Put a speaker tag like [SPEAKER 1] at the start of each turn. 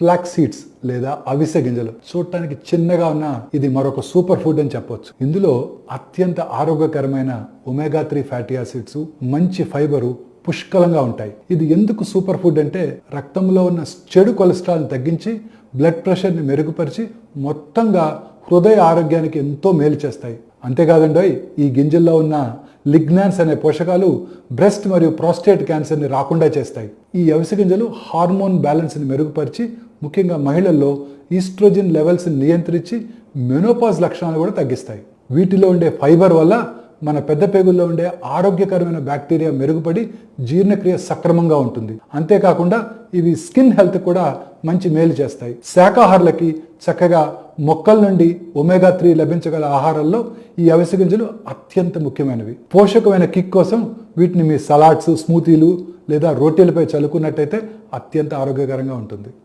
[SPEAKER 1] Flax seeds లేదా అవిసె గింజలు. చూడటానికి చిన్నగా ఉన్న ఇది మరొక సూపర్ ఫుడ్ అని చెప్పొచ్చు. ఇందులో అత్యంత ఆరోగ్యకరమైన ఒమేగా 3 ఫ్యాటీ యాసిడ్స్, మంచి ఫైబరు పుష్కలంగా ఉంటాయి. ఇది ఎందుకు సూపర్ ఫుడ్ అంటే రక్తంలో ఉన్న చెడు కొలెస్ట్రాల్ని తగ్గించి బ్లడ్ ప్రెషర్ని మెరుగుపరిచి మొత్తంగా హృదయ ఆరోగ్యానికి ఎంతో మేలు చేస్తాయి. అంతేకాదండి, ఈ గింజల్లో ఉన్న లిగ్నాన్స్ అనే పోషకాలు బ్రెస్ట్ మరియు ప్రోస్టేట్ క్యాన్సర్ని రాకుండా చేస్తాయి. ఈ అవిసె గింజలు హార్మోన్ బ్యాలెన్స్ని మెరుగుపరిచి ముఖ్యంగా మహిళల్లో ఈస్ట్రోజన్ లెవెల్స్ని నియంత్రించి మెనోపాజ్ లక్షణాలు కూడా తగ్గిస్తాయి. వీటిలో ఉండే ఫైబర్ వల్ల మన పెద్ద పేగుల్లో ఉండే ఆరోగ్యకరమైన బ్యాక్టీరియా మెరుగుపడి జీర్ణక్రియ సక్రమంగా ఉంటుంది. అంతేకాకుండా ఇవి స్కిన్ హెల్త్ కూడా మంచి మేలు చేస్తాయి. శాకాహారులకి చక్కగా మొక్కల నుండి ఒమేగా 3 లభించగల ఆహారాల్లో ఈ అవిసె గింజలు అత్యంత ముఖ్యమైనవి. పోషకమైన కిక్ కోసం వీటిని మీ సలాడ్స్, స్మూతీలు లేదా రోటీలపై చల్లుకున్నట్టయితే అత్యంత ఆరోగ్యకరంగా ఉంటుంది.